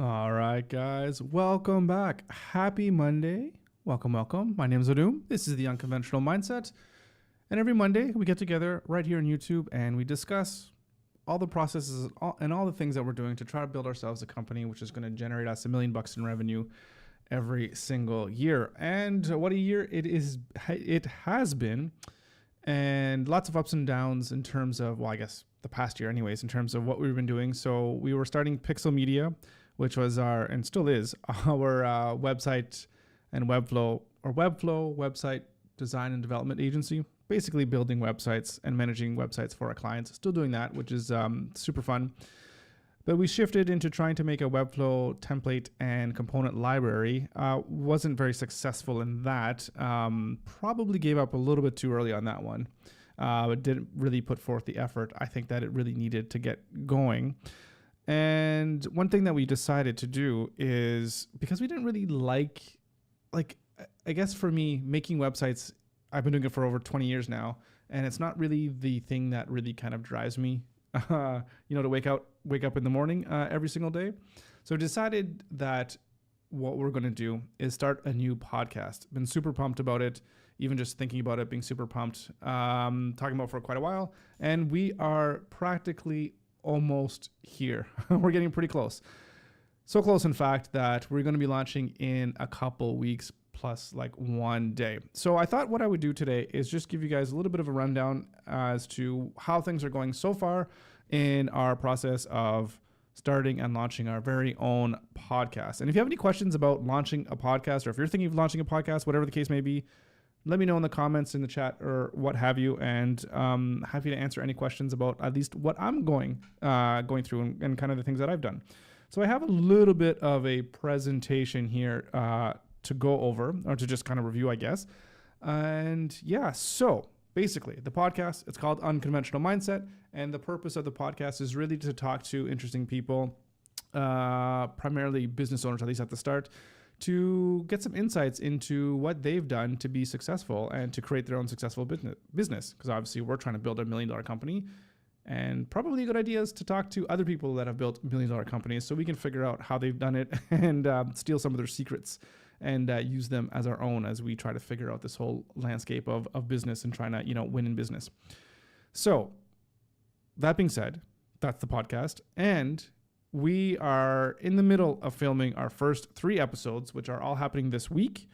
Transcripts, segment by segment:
All right, guys, welcome back. Happy Monday. Welcome. My name is Adum. This is the Unconventional Mindset. And every Monday, we get together right here on YouTube and we discuss all the processes and all the things that we're doing to try to build ourselves a company which is going to generate us $1 million in revenue every single year. And what a year it has been. And lots of ups and downs in terms of, well, I guess the past year anyways, in terms of what we've been doing. So we were starting Pixel Media, which was and still is, our website and Webflow website design and development agency, basically building websites and managing websites for our clients. Still doing that, which is super fun. But we shifted into trying to make a Webflow template and component library. Wasn't very successful in that. Probably gave up a little bit too early on that one. It didn't really put forth the effort I think that it really needed to get going. And one thing that we decided to do is, because we didn't really like, I guess for me, making websites, I've been doing it for over 20 years now, and it's not really the thing that really kind of drives me, to wake up in the morning every single day. So I decided that what we're going to do is start a new podcast. Been super pumped about it, even just thinking about it, being super pumped, talking about it for quite a while. And we are practically almost here. We're getting pretty close. So close, in fact, that we're going to be launching in a couple weeks plus like one day. So I thought what I would do today is just give you guys a little bit of a rundown as to how things are going so far in our process of starting and launching our very own podcast. And if you have any questions about launching a podcast, or if you're thinking of launching a podcast, whatever the case may be, let me know in the comments, in the chat, or what have you, and happy to answer any questions about at least what I'm going through and kind of the things that I've done. So I have a little bit of a presentation here to go over, or to just kind of review, I guess. And yeah, so basically the podcast, it's called Unconventional Mindset, and the purpose of the podcast is really to talk to interesting people, primarily business owners, at least at the start, to get some insights into what they've done to be successful and to create their own successful business. Because obviously we're trying to build a $1 million company, and probably a good idea is to talk to other people that have built $1 million companies so we can figure out how they've done it and steal some of their secrets and use them as our own as we try to figure out this whole landscape of business and trying to, win in business. So that being said, that's the podcast. And we are in the middle of filming our first 3 episodes, which are all happening this week,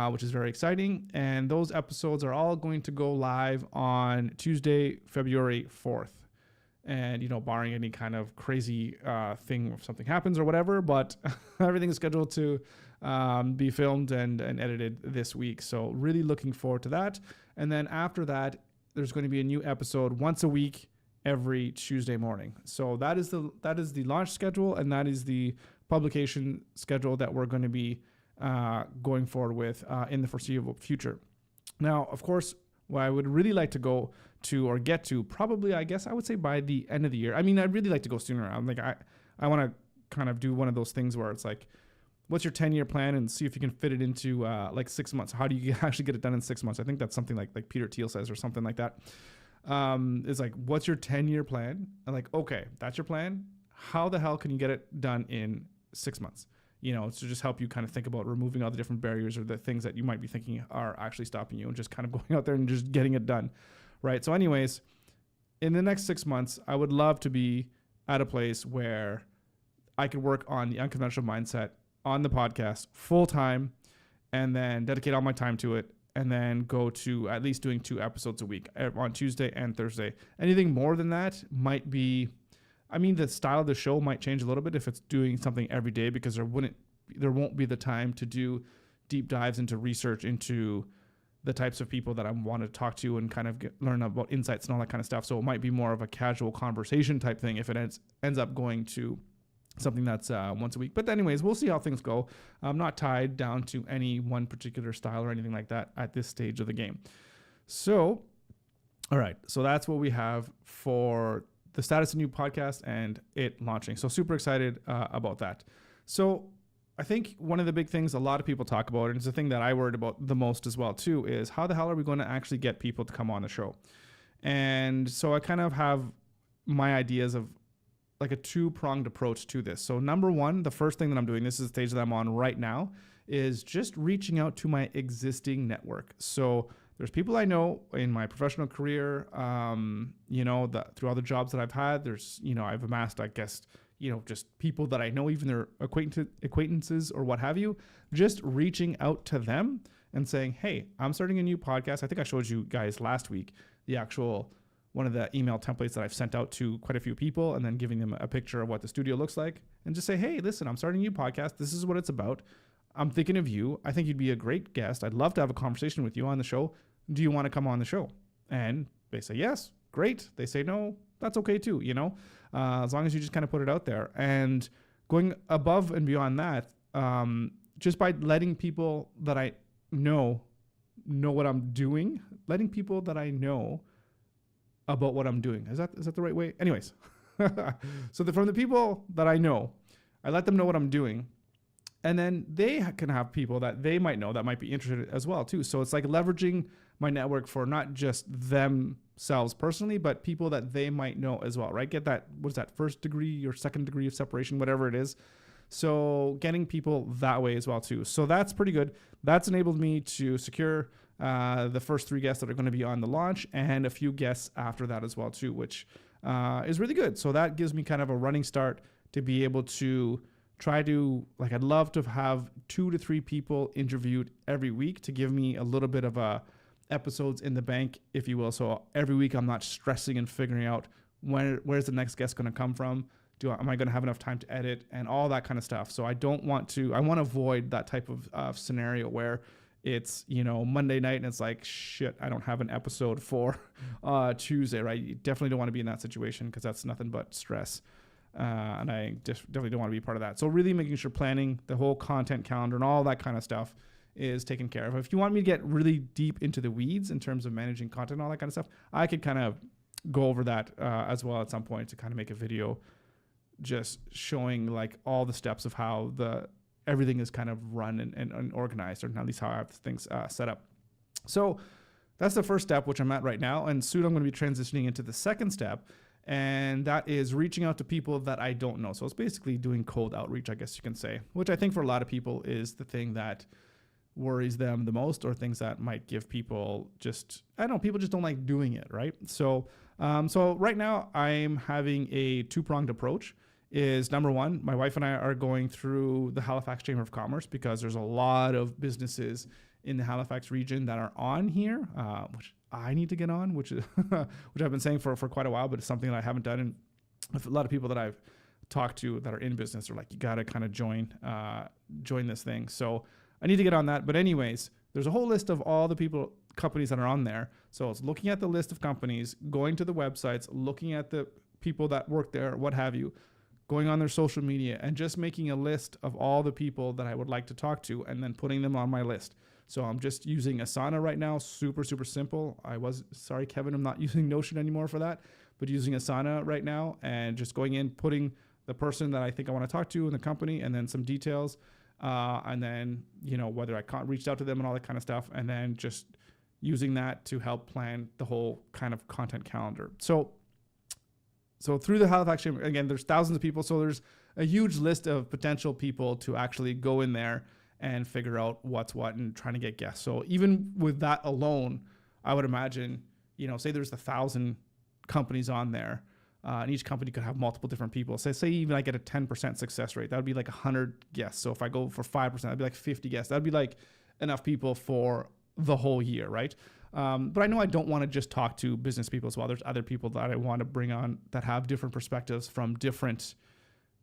which is very exciting. And those episodes are all going to go live on Tuesday, February 4th. And, barring any kind of crazy thing, if something happens or whatever, but everything is scheduled to be filmed and edited this week. So really looking forward to that. And then after that, there's going to be a new episode once a week, every Tuesday morning. So that is the launch schedule, and that is the publication schedule that we're going to be going forward with in the foreseeable future. Now, of course, what I would really like to go to, or get to, probably, I guess I would say by the end of the year. I mean, I'd really like to go sooner. I'm like, I want to kind of do one of those things where it's like, what's your 10-year plan, and see if you can fit it into like 6 months. How do you actually get it done in 6 months? I think that's something like Peter Thiel says, or something like that. It's like, what's your 10-year plan? And like, okay, that's your plan. How the hell can you get it done in 6 months? To just help you kind of think about removing all the different barriers or the things that you might be thinking are actually stopping you, and just kind of going out there and just getting it done. Right. So anyways, in the next 6 months, I would love to be at a place where I could work on the Unconventional Mindset on the podcast full time, and then dedicate all my time to it, and then go to at least doing 2 episodes a week on Tuesday and Thursday. Anything more than that might be, the style of the show might change a little bit if it's doing something every day, because there won't be the time to do deep dives into research into the types of people that I want to talk to and kind of learn about insights and all that kind of stuff. So it might be more of a casual conversation type thing if it ends up going to something that's once a week. But anyways, we'll see how things go. I'm not tied down to any one particular style or anything like that at this stage of the game. So, all right. So that's what we have for the status of new podcast and it launching. So super excited about that. So I think one of the big things a lot of people talk about, and it's the thing that I worried about the most as well too, is how the hell are we going to actually get people to come on the show? And so I kind of have my ideas of like a two-pronged approach to this. So number one, the first thing that I'm doing, this is the stage that I'm on right now, is just reaching out to my existing network. So there's people I know in my professional career, through all the jobs that I've had, I've amassed, I guess, just people that I know, even their acquaintances or what have you, just reaching out to them and saying, hey, I'm starting a new podcast. I think I showed you guys last week one of the email templates that I've sent out to quite a few people, and then giving them a picture of what the studio looks like, and just say, hey, listen, I'm starting a new podcast. This is what it's about. I'm thinking of you. I think you'd be a great guest. I'd love to have a conversation with you on the show. Do you want to come on the show? And they say, yes, great. They say, no, that's okay too. As long as you just kind of put it out there. And going above and beyond that, just by letting people that I know what I'm doing, letting people that I know about what I'm doing. Is that the right way? Anyways, so from the people that I know, I let them know what I'm doing. And then they can have people that they might know that might be interested as well too. So it's like leveraging my network for not just themselves personally, but people that they might know as well, right? Get that, what's that, first degree or second degree of separation, whatever it is. So getting people that way as well too. So that's pretty good. That's enabled me to secure the first 3 guests that are going to be on the launch, and a few guests after that as well too, which is really good. So that gives me kind of a running start to be able to try to, I'd love to have 2 to 3 people interviewed every week to give me a little bit of episodes in the bank, if you will. So every week I'm not stressing and figuring out where's the next guest going to come from. Am I going to have enough time to edit and all that kind of stuff? So I want to avoid that type of scenario where it's, Monday night and it's like, shit, I don't have an episode for Tuesday, right? You definitely don't want to be in that situation, because that's nothing but stress. And I definitely don't want to be part of that. So really making sure planning the whole content calendar and all that kind of stuff is taken care of. If you want me to get really deep into the weeds in terms of managing content and all that kind of stuff, I could kind of go over that as well at some point, to kind of make a video just showing all the steps of how everything is kind of run and organized, or at least how I have things set up. So that's the first step, which I'm at right now. And soon I'm going to be transitioning into the second step, and that is reaching out to people that I don't know. So it's basically doing cold outreach, I guess you can say, which I think for a lot of people is the thing that worries them the most, or things that might give people people just don't like doing it, right? So right now I'm having a 2-pronged approach. Is number one, my wife and I are going through the Halifax Chamber of Commerce, because there's a lot of businesses in the Halifax region that are on here, which I need to get on, which I've been saying for quite a while, but it's something that I haven't done. And a lot of people that I've talked to that are in business are like, you got to kind of join this thing. So I need to get on that. But anyways, there's a whole list of all the companies that are on there. So it's looking at the list of companies, going to the websites, looking at the people that work there, what have you, going on their social media, and just making a list of all the people that I would like to talk to, and then putting them on my list. So I'm just using Asana right now. Super, super simple. Sorry, Kevin, I'm not using Notion anymore for that, but using Asana right now, and just going in, putting the person that I think I want to talk to in the company, and then some details, and then, whether I reached out to them and all that kind of stuff, and then just using that to help plan the whole kind of content calendar. So through the Halifax Chamber, again, there's thousands of people. So there's a huge list of potential people to actually go in there and figure out what's what and trying to get guests. So even with that alone, I would imagine, say there's 1,000 companies on there, and each company could have multiple different people. So say even I get a 10% success rate, that would be 100 guests. So if I go for 5%, that'd be 50 guests. That'd be enough people for the whole year, right? But I know I don't want to just talk to business people as well. There's other people that I want to bring on that have different perspectives from different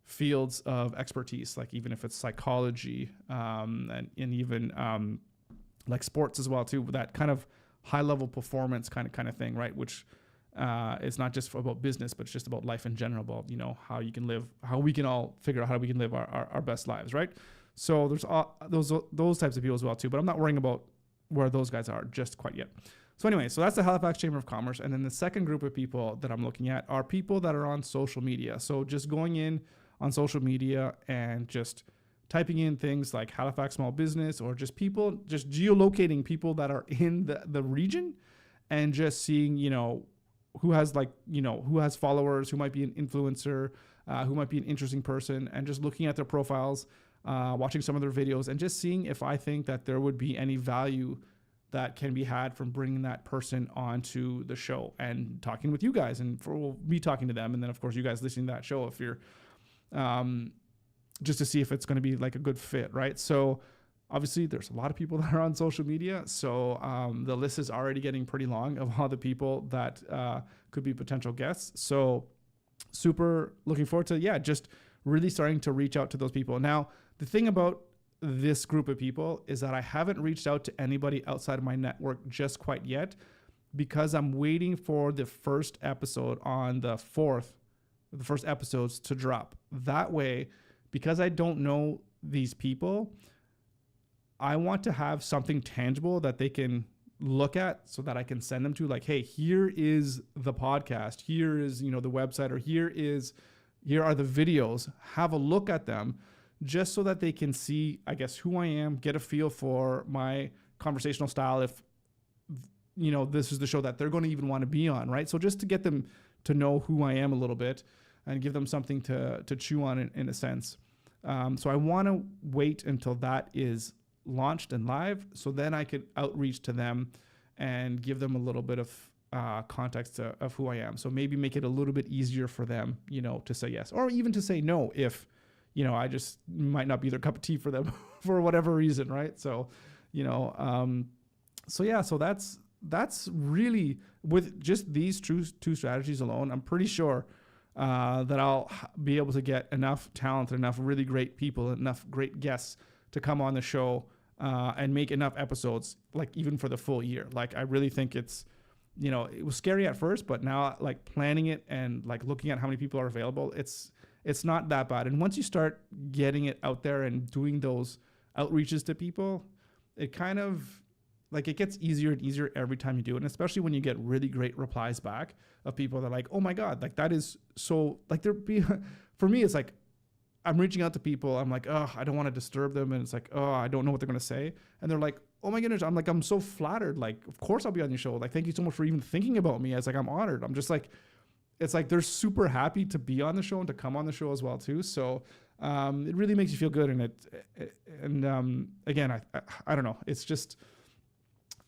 fields of expertise, even if it's psychology, and even sports as well too, that kind of high level performance kind of thing, right? Which it's not just about business, but it's just about life in general, about how you can live, how we can all figure out how we can live our best lives, right? So there's those types of people as well too, but I'm not worrying about where those guys are just quite yet. So anyway, so that's the Halifax Chamber of Commerce. And then the second group of people that I'm looking at are people that are on social media. So just going in on social media and just typing in things like Halifax small business, or just geolocating people that are in the region, and just seeing, who has followers, who might be an influencer, who might be an interesting person, and just looking at their profiles, watching some of their videos, and just seeing if I think that there would be any value that can be had from bringing that person onto the show and talking with you guys, and for me talking to them. And then of course you guys listening to that show, if you're, just to see if it's going to be like a good fit. Right. So obviously there's a lot of people that are on social media. So, the list is already getting pretty long of all the people that, could be potential guests. So super looking forward to, just really starting to reach out to those people. Now, the thing about this group of people is that I haven't reached out to anybody outside of my network just quite yet, because I'm waiting for the first episode on the first episodes to drop. That way, because I don't know these people, I want to have something tangible that they can look at so that I can send them to, like, hey, here is the podcast, here is, the website, or here are the videos, have a look at them, just so that they can see, I guess, who I am, get a feel for my conversational style, if, this is the show that they're going to even want to be on, right? So just to get them to know who I am a little bit and give them something to chew on in a sense. So I want to wait until that is launched and live, so then I could outreach to them and give them a little bit of context of who I am. So maybe make it a little bit easier for them, to say yes, or even to say no if, I just might not be their cup of tea for them for whatever reason, right? So, so that's really, with just these two strategies alone, I'm pretty sure that I'll be able to get enough talent, enough really great people, enough great guests to come on the show and make enough episodes, like even for the full year. Like, I really think it's, it was scary at first, but now, like, planning it and like looking at how many people are available, it's not that bad. And once you start getting it out there and doing those outreaches to people, it kind of, like, it gets easier and easier every time you do it. And especially when you get really great replies back of people that are like, oh my God, like, that is so, like, for me, it's like, I'm reaching out to people. I'm like, oh, I don't want to disturb them. And it's like, oh, I don't know what they're going to say. And they're like, oh my goodness. I'm like, I'm so flattered. Like, of course I'll be on your show. Like, thank you so much for even thinking about me. It's like, I'm honored. I'm just like, it's like, they're super happy to be on the show and to come on the show as well too. So, it really makes you feel good. And again, I don't know. It's just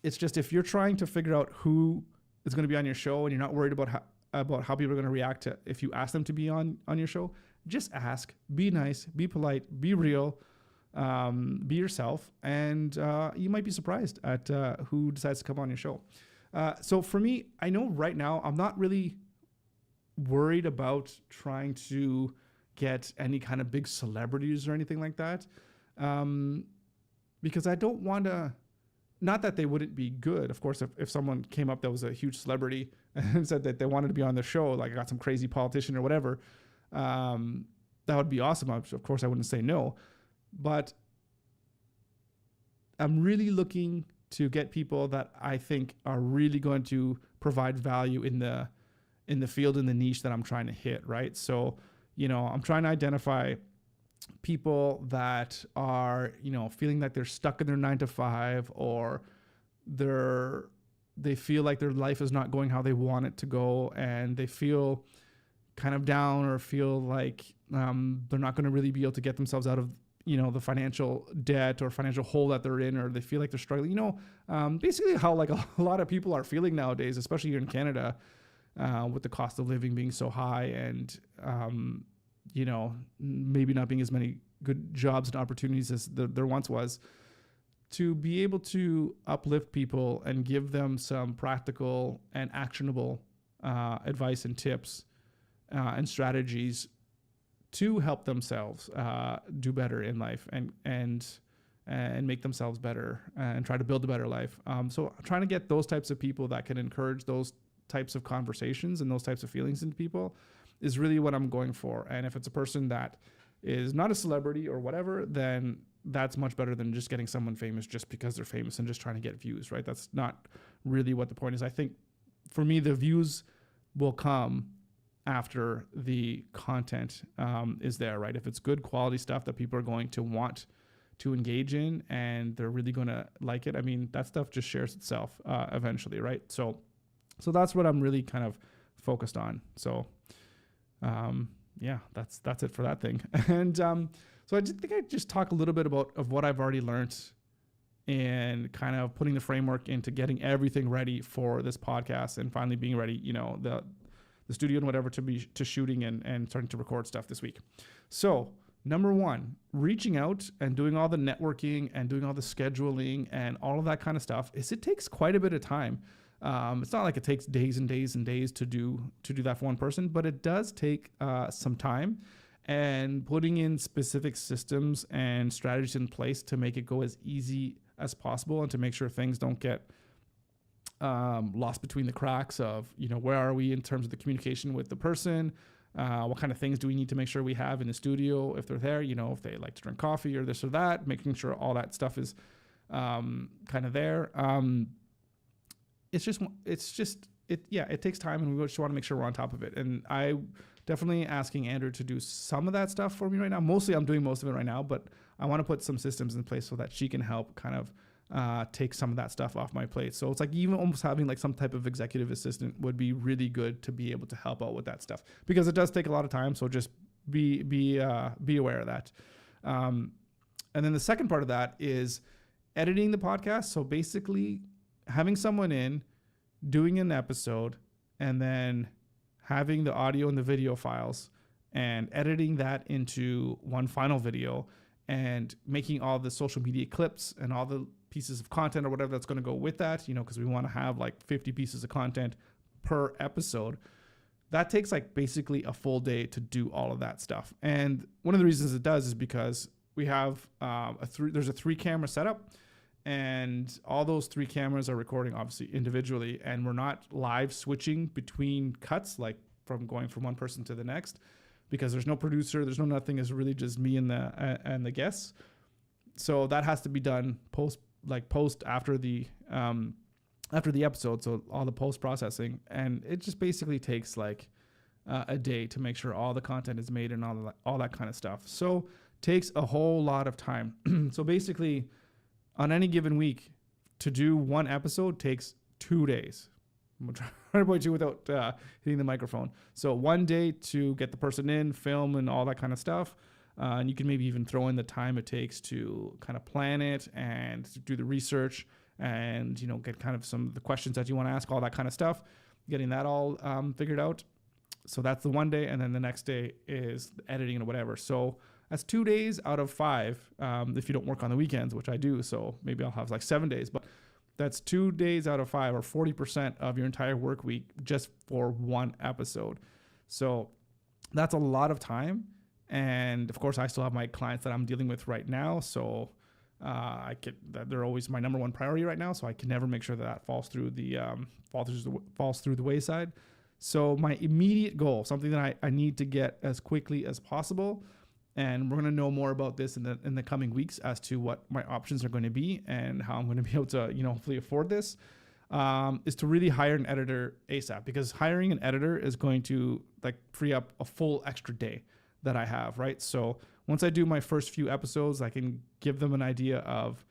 if you're trying to figure out who is going to be on your show and you're not worried about how people are going to react to if you ask them to be on your show, just ask, be nice, be polite, be real, be yourself, and you might be surprised at who decides to come on your show. So for me, I know right now I'm not really worried about trying to get any kind of big celebrities or anything like that, because I don't want to. Not that they wouldn't be good. Of course, if someone came up that was a huge celebrity and said that they wanted to be on the show, like I got some crazy politician or whatever, that would be awesome. Of course, I wouldn't say no. But I'm really looking to get people that I think are really going to provide value in the field, in the niche that I'm trying to hit, right? So, I'm trying to identify people that are, feeling like they're stuck in their 9 to 5, or they feel like their life is not going how they want it to go, and they feel kind of down, or feel like they're not going to really be able to get themselves out of, the financial debt or financial hole that they're in, or they feel like they're struggling, basically how like a lot of people are feeling nowadays, especially here in Canada, with the cost of living being so high, and maybe not being as many good jobs and opportunities as there once was. To be able to uplift people and give them some practical and actionable advice and tips and strategies to help themselves do better in life and make themselves better and try to build a better life. So trying to get those types of people that can encourage those types of conversations and those types of feelings into people is really what I'm going for. And if it's a person that is not a celebrity or whatever, then that's much better than just getting someone famous just because they're famous and just trying to get views, right? That's not really what the point is. I think for me, the views will come after the content is there, right? If it's good quality stuff that people are going to want to engage in and they're really going to like it, I mean, that stuff just shares itself eventually, right? So that's what I'm really kind of focused on. So yeah, that's it for that thing. And so I think I just talk a little bit of what I've already learned and kind of putting the framework into getting everything ready for this podcast and finally being ready, the studio and whatever to shooting and starting to record stuff this week. So number one, reaching out and doing all the networking and doing all the scheduling and all of that kind of stuff it takes quite a bit of time. It's not like it takes days and days and days to do that for one person, but it does take some time and putting in specific systems and strategies in place to make it go as easy as possible and to make sure things don't get lost between the cracks of, where are we in terms of the communication with the person? What kind of things do we need to make sure we have in the studio if they're there, if they like to drink coffee or this or that, making sure all that stuff is kind of there. It takes time and we just want to make sure we're on top of it. And I definitely asking Andrew to do some of that stuff for me right now. Mostly I'm doing most of it right now, but I want to put some systems in place so that she can help kind of take some of that stuff off my plate. So it's like even almost having like some type of executive assistant would be really good to be able to help out with that stuff because it does take a lot of time. So just be aware of that. And then the second part of that is editing the podcast. So basically having someone in, doing an episode, and then having the audio and the video files and editing that into one final video and making all the social media clips and all the pieces of content or whatever that's going to go with that, because we want to have like 50 pieces of content per episode. That takes like basically a full day to do all of that stuff. And one of the reasons it does is because we have there's a 3-camera setup, and all those 3 cameras are recording obviously individually, and we're not live switching between cuts, like from going from one person to the next, because there's no producer, there's no nothing. It's really just me and the guests. So that has to be done post after the episode. So all the post processing, and it just basically takes like a day to make sure all the content is made and all that kind of stuff. So takes a whole lot of time. So basically, on any given week, to do one episode takes 2 days. I'm trying to point you without hitting the microphone. So 1 day to get the person in, film, and all that kind of stuff. And you can maybe even throw in the time it takes to kind of plan it and do the research and, get kind of some of the questions that you want to ask, all that kind of stuff, getting that all figured out. So that's the 1 day. And then the next day is editing or whatever. So that's 2 days out of 5 if you don't work on the weekends, which I do. So maybe I'll have like 7 days, but that's 2 days out of 5 or 40% of your entire work week just for one episode. So that's a lot of time. And of course, I still have my clients that I'm dealing with right now. So they're always my number one priority right now. So I can never make sure that falls through the wayside. So my immediate goal, something that I need to get as quickly as possible, and we're going to know more about this in the coming weeks as to what my options are going to be and how I'm going to be able to, hopefully afford this, is to really hire an editor ASAP, because hiring an editor is going to like free up a full extra day that I have, right? So once I do my first few episodes, I can give them an idea of,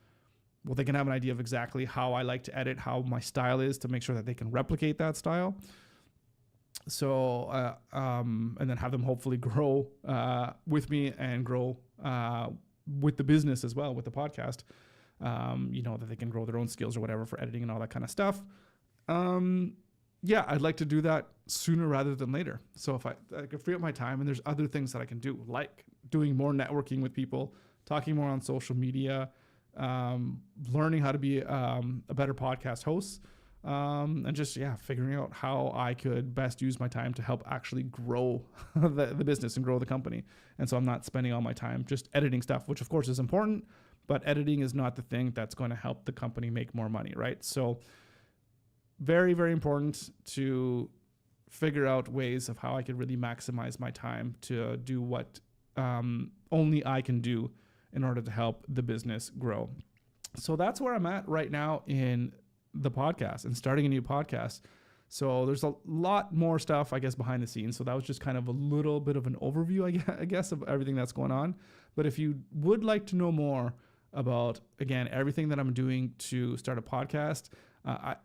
they can have an idea of exactly how I like to edit, how my style is, to make sure that they can replicate that style. So, and then have them hopefully grow with me and grow with the business as well, with the podcast, that they can grow their own skills or whatever for editing and all that kind of stuff. I'd like to do that sooner rather than later. So if I could free up my time, and there's other things that I can do, like doing more networking with people, talking more on social media, learning how to be a better podcast host, and just figuring out how I could best use my time to help actually grow the business and grow the company. And so I'm not spending all my time just editing stuff, which of course is important, but editing is not the thing that's going to help the company make more money, right? So very, very important to figure out ways of how I could really maximize my time to do what only I can do in order to help the business grow. So that's where I'm at right now in the podcast and starting a new podcast. So there's a lot more stuff, I guess, behind the scenes. So that was just kind of a little bit of an overview, I guess, of everything that's going on. But if you would like to know more about, again, everything that I'm doing to start a podcast,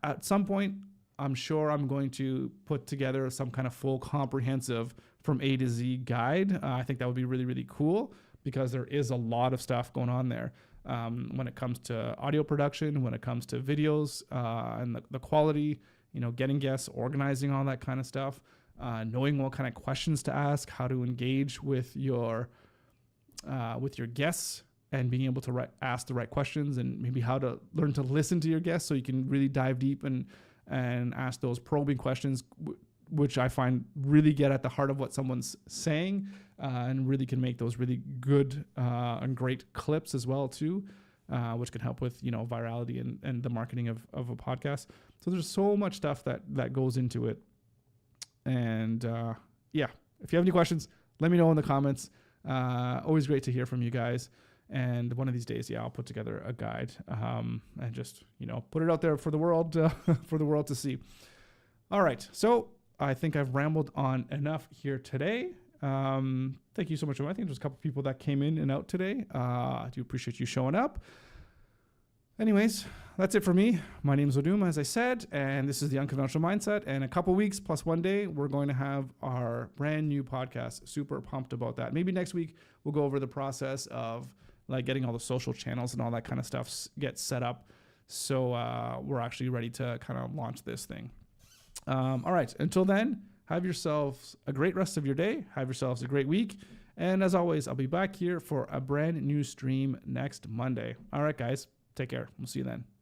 at some point, I'm sure I'm going to put together some kind of full comprehensive from A to Z guide. I think that would be really, really cool because there is a lot of stuff going on there when it comes to audio production, when it comes to videos and the quality, getting guests, organizing all that kind of stuff, knowing what kind of questions to ask, how to engage with your guests, and being able to ask the right questions, and maybe how to learn to listen to your guests so you can really dive deep and ask those probing questions, which I find really get at the heart of what someone's saying, and really can make those really good and great clips as well too, which can help with virality and the marketing of a podcast. So there's so much stuff that goes into it. And if you have any questions, let me know in the comments. Always great to hear from you guys. And one of these days, I'll put together a guide and just, put it out there for the world, to see. All right. So I think I've rambled on enough here today. Thank you so much. I think there's a couple people that came in and out today. I do appreciate you showing up. Anyways, that's it for me. My name is Odum, as I said, and this is the Unconventional Mindset. And a couple weeks plus one day, we're going to have our brand new podcast. Super pumped about that. Maybe next week we'll go over the process of getting all the social channels and all that kind of stuff get set up. So we're actually ready to kind of launch this thing. All right. Until then, have yourselves a great rest of your day. Have yourselves a great week. And as always, I'll be back here for a brand new stream next Monday. All right, guys. Take care. We'll see you then.